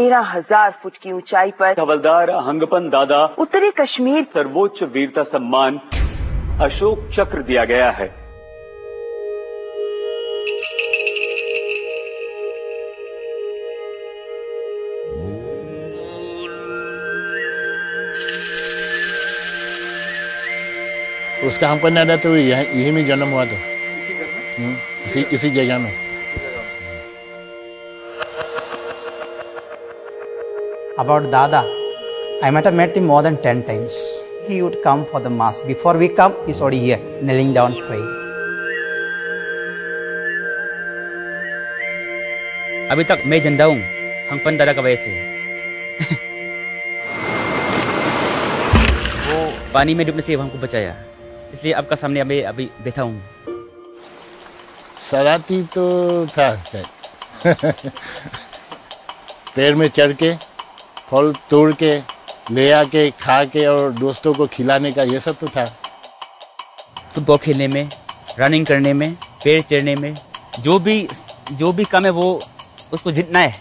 13,000 foot की ऊंचाई पर हवलदार हंगपन दादा उत्तरी कश्मीर सर्वोच्च वीरता सम्मान अशोक चक्र दिया गया है। उसका हंगपन दादा तो यही में जन्म हुआ था, इसी जगह में। About Dada, I might have met him more than 10 times. He would come for the mass. Before we come, he's already here, kneeling down, praying. अभी तक मैं जिंदा हूँ हंगपन दादा का वजह से। वो पानी में डूबने से हमको बचाया, इसलिए आपका सामने अभी बैठा हूँ। शरारती तो था शायद। पेड़ में चढ़ के फल तोड़ के ले आके खा के और दोस्तों को खिलाने का ये सब तो था। फुटबॉल खेलने में, रनिंग करने में, पेड़ चढ़ने में, जो भी काम है वो उसको जीतना है।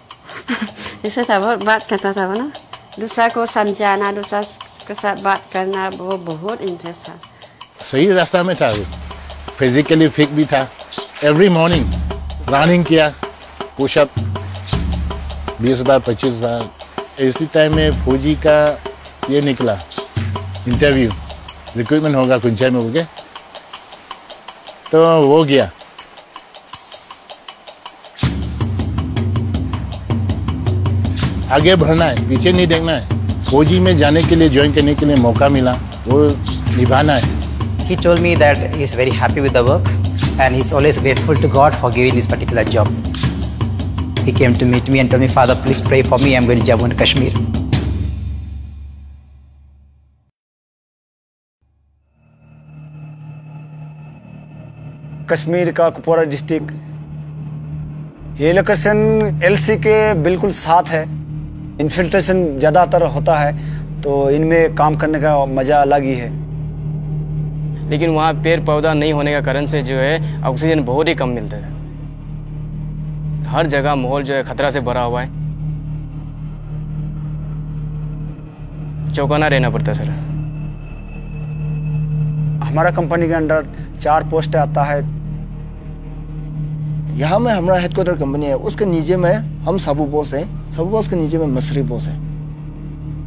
जैसे था बहुत बात करता था ना, दूसरा को समझाना, दूसरा के साथ बात करना, वो बहुत इंटरेस्ट था। सही रास्ता में था, फिजिकली फिट भी था। एवरी मॉर्निंग रनिंग किया, पुशअप 20 बार 25 बार। इसी टाइम में फौजी का ये निकला इंटरव्यू, रिक्रूटमेंट होगा कुंचाई में, ओके, तो वो गया। आगे बढ़ना है, पीछे नहीं देखना है। फौजी में जाने के लिए, ज्वाइन करने के लिए मौका मिला, वो निभाना है। He told me that he is very happy with the work and he's always grateful to God for giving this particular job. He came to meet me and told me, Father, please pray for me. I'm going to Jammu and Kashmir. Kashmir का Kupwara district, ये location LC के बिल्कुल साथ है। Infiltration ज़्यादातर होता है, तो इनमें काम करने का मज़ा अलग ही है। लेकिन वहाँ पेड़ पौधा नहीं होने का कारण से जो है ऑक्सीजन बहुत ही कम मिलता है। हर जगह माहौल जो है खतरा से भरा हुआ है, चौकन्ना रहना पड़ता है सर। हमारा कंपनी के अंडर 4 पोस्ट आता है। यहाँ में हमारा हेडक्वार्टर कंपनी है, उसके नीचे में हम साबू पोस्ट है, साबू पोस्ट के नीचे में मसरी पोस्ट है।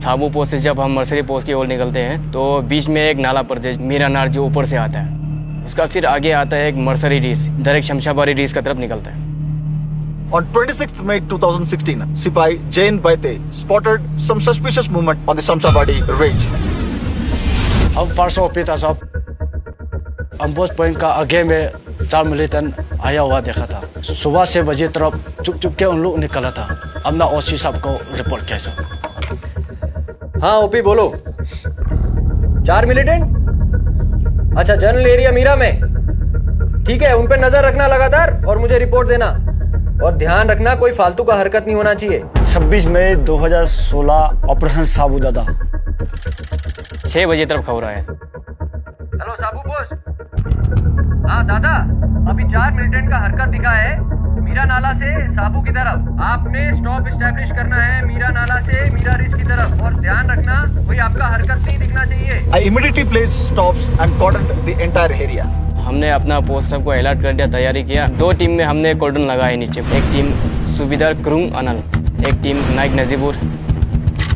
साबू पोस्ट से जब हम मर्सरी पोस्ट की ओर निकलते हैं तो बीच में एक नाला पड़ता है, मीरा नार, जो ऊपर से आता है। उसका फिर आगे आता है एक मर्सरी रीस, डायरेक्ट शमशाबादी रीस का तरफ निकलता है। On 26th May 2016, Sipai Jain Baite spotted some suspicious movement on the Shamshabadi ridge. हम फर्स्ट ऑफिसर साहब अम्बोज पॉइंट का आगे में 4 मिलिटेंट आया हुआ देखा था। सुबह 6 बजे तरफ चुप के उन लोग निकला था। हमने ओसी साहब को रिपोर्ट किया सर। हाँ ओपी बोलो। 4 मिलिटेंट? अच्छा, जनरल एरिया मीरा में। ठीक है, उन पे नजर रखना लगातार और मुझे रिपोर्ट देना। और ध्यान रखना कोई फालतू का हरकत नहीं होना चाहिए। 26 मई 2016 ऑपरेशन साबू दादा 6 बजे तरफ खबर आया। हेलो साबू पोस्ट। हाँ दादा, अभी 4 मिलिटेंट का हरकत दिखा है मीरा नाला से साबू की तरफ। आपने स्टॉप एस्टैब्लिश करना है मीरा नाला से मीरा रिज की तरफ, और ध्यान रखना कोई आपका हरकत नहीं दिखना चाहिए। I immediately placed stops and cordoned the entire area. हमने अपना पोस्ट सबको अलर्ट कर दिया, तैयारी किया। 2 टीम में हमने कॉर्डन लगाए नीचे। एक टीम सूबेदार करूंग अनल, एक टीम नाइक Najibur.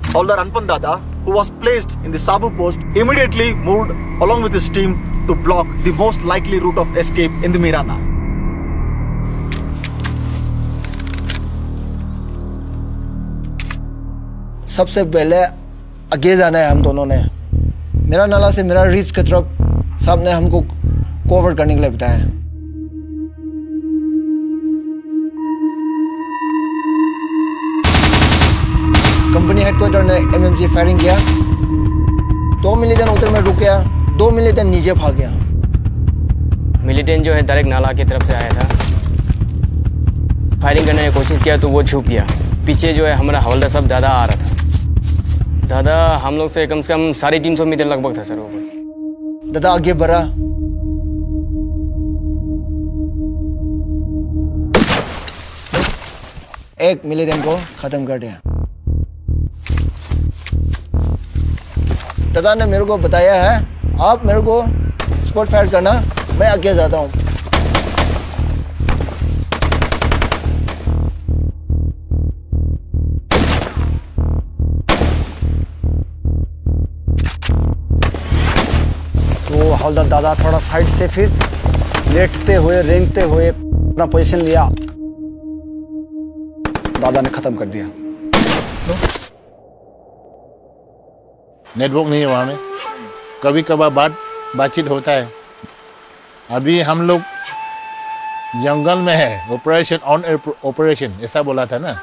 Haldar Anpan Dada, who was placed in the Sabu post, immediately moved along with his team to block the most likely route of escape in the Mirana. सबसे पहले आगे जाना है हम दोनों ने। मेरा नाला से मेरा रिज की तरफ साहब ने हमको कवर करने के लिए बताया। कंपनी हेडक्वार्टर ने एमएमजी फायरिंग किया। 2 मिलिटेंट उधर में रुक गया, 2 मिलिटेंट नीचे भाग गया। मिलिटेंट जो है डायरेक्ट नाला की तरफ से आया था, फायरिंग करने की कोशिश किया तो वो छुप गया। पीछे जो है हमारा हवलदार साहब दादा आ रहा था। दादा हम लोग से कम 350 मीटर लगभग था सर वो। दादा आगे बढ़ा, एक मिलिटेंट को खत्म कर दिया। दादा ने मेरे को बताया है, आप मेरे को स्पॉट फायर करना, मैं आगे जाता हूँ। तो हवलदार दादा थोड़ा साइड से फिर लेटते हुए रेंगते हुए अपना पोजीशन लिया, दादा ने खत्म कर दिया। नेटवर्क नहीं है वहाँ में, कभी कभार बातचीत होता है। अभी हम लोग जंगल में है, ऑपरेशन ऑन ऑपरेशन ऐसा बोला था ना,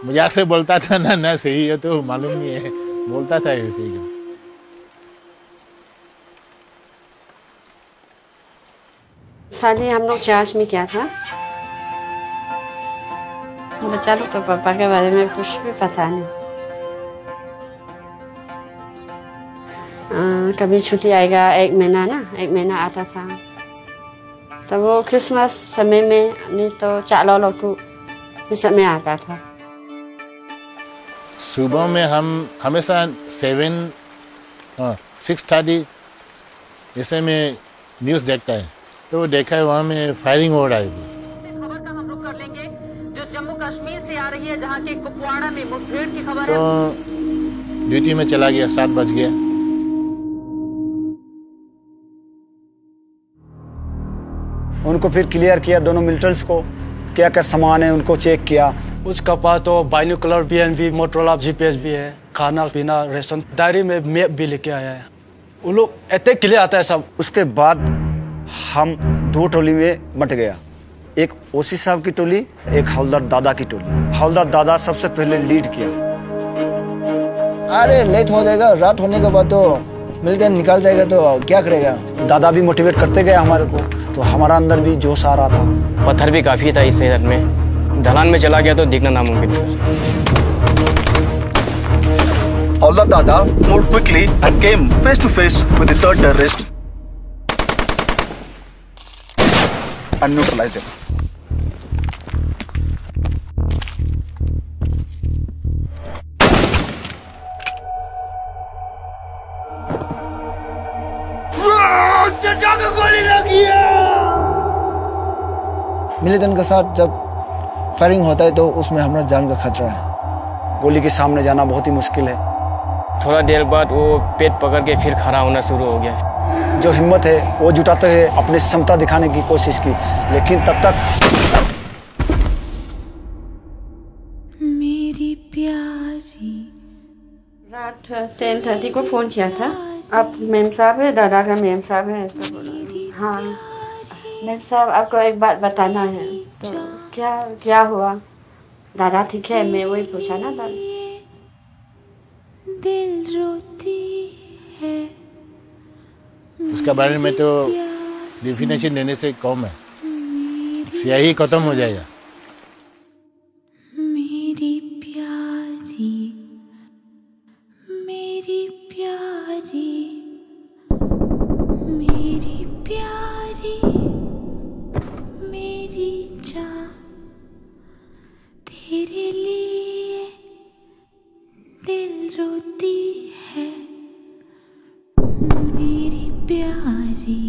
मजाक से बोलता था ना सही है तो मालूम नहीं है, बोलता था ऐसे ही। शादी हम लोग चर्च में किया था। बच्चा लोग तो पापा के बारे में कुछ भी पता नहीं। कभी छुट्टी आएगा, एक महीना आता था। तो वो क्रिसमस समय में नहीं तो चालो लोग इस समय आता था। सुबह में हम हमेशा 6:30 ऐसे में न्यूज़ देखता है, तो देखा है वहाँ में फायरिंग हो रहा है। खबर का हम रुख कर लेंगे जो जम्मू कश्मीर से आ रही है, जहाँ के कुपवाड़ा में मुठभेड़ की खबर है। तो ड्यूटी में चला गया, 7 बज गया। उनको फिर क्लियर किया, दोनों मिलिटेंट्स को क्या क्या सामान है उनको चेक किया। उसका पास तो बाइनोकुलर BNV, मोटरोला GPS भी है, खाना पीना रेशन, डायरी में मैप भी लेके आया है। वो लोग इतने क्लियर आता है सब। उसके बाद हम 2 टोली में बंट गया, एक ओसी साहब की टोली, एक हवलदार दादा की टोली। हवलदार दादा सबसे पहले लीड किया। अरे लेट हो जाएगा, रात होने के बाद तो मिलते निकाल जाएगा तो क्या करेगा। दादा भी मोटिवेट करते गए हमारे को, तो हमारा अंदर भी जोश आ रहा था। पत्थर भी काफ़ी था इस शहर में, ढलान में चला गया तो दिखना नामुमकिन है। Hawldaar Dada moved quickly and came face to face with the third terrorist and neutralized him. Militant के साथ जब फायरिंग होता है तो उसमें हमारा जान का खतरा है। गोली के सामने जाना बहुत ही मुश्किल है। थोड़ा देर बाद वो पेट पकड़ के फिर खड़ा होना शुरू हो गया। जो हिम्मत है वो जुटाते हुए अपनी क्षमता दिखाने की कोशिश की, लेकिन तब तक मेरी प्यारी रात 10:30 को फ़ोन किया था। अब मेम साहब है, दादा का मेम साहब है, तो बोला हाँ मेम साहब आपको एक बात बताना है। तो क्या हुआ? दादा ठीक है, मैं वही पूछा ना दादा। दिल रोती है। उसके बारे में तो डेफिनेशन देने से कम है, स्याही खत्म हो जाएगा। मेरी प्यारी, मेरी प्यारी, मेरी प्यारी, मेरी जान, तेरे लिए दिल रोती है। मेरी प्यारी,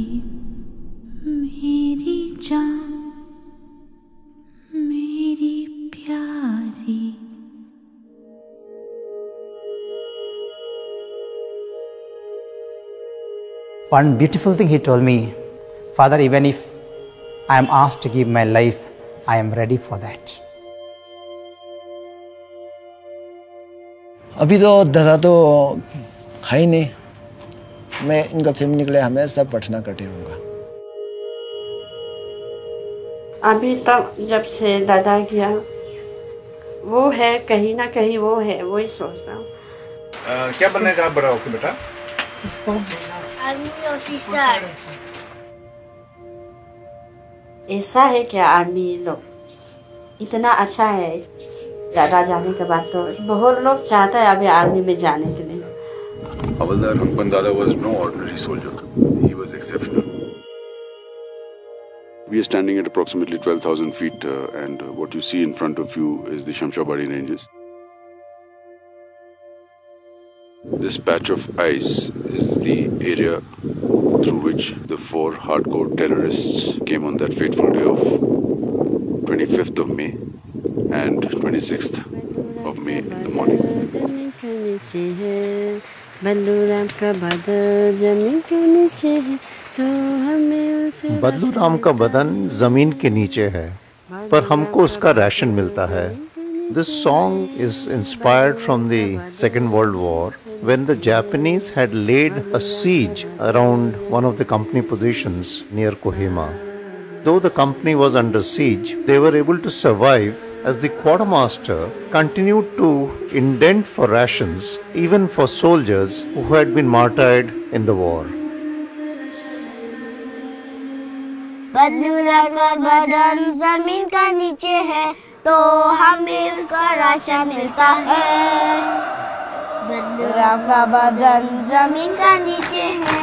मेरी जान, मेरी प्यारी। One beautiful thing he told me, Father, even if I am asked to give my life, I am ready for that. अभी तो दादा तो है ही नहीं, मैं इनका फैमिली के लिए हमेशा प्रार्थना करते रहूँगा। अभी तक जब से दादा गया, वो है कहीं ना कहीं, वो है, वही सोचता हूँ। क्या बनने का बड़ा होके बेटा? Army officer. ऐसा है क्या? आर्मी लोग इतना अच्छा है, दादा जाने के बाद तो बहुत लोग चाहता है अभी आर्मी में जाने के लिए। Havaldar Hangpan Dada was no ordinary soldier. He was exceptional. We are standing at approximately 12,000 feet and what you see in front of you is the Shamshabari ranges. This patch of ice is the area through which the 4 hardcore terrorists came on that fateful day of 25th of May and 26th of May in the morning. बदलू राम का बदन जमीन के नीचे है, पर हमको उसका राशन मिलता है. This song is inspired from the Second World War, when the Japanese had laid a siege around one of the company positions near Kohima. Though the company was under siege, they were able to survive as the quartermaster continued to indent for rations even for soldiers who had been martyred in the war. बदलू राम का बदन जमीन का नीचे है, तो हमें उसका राशन मिलता है. बदलू राम का बदन जमीन का नीचे है.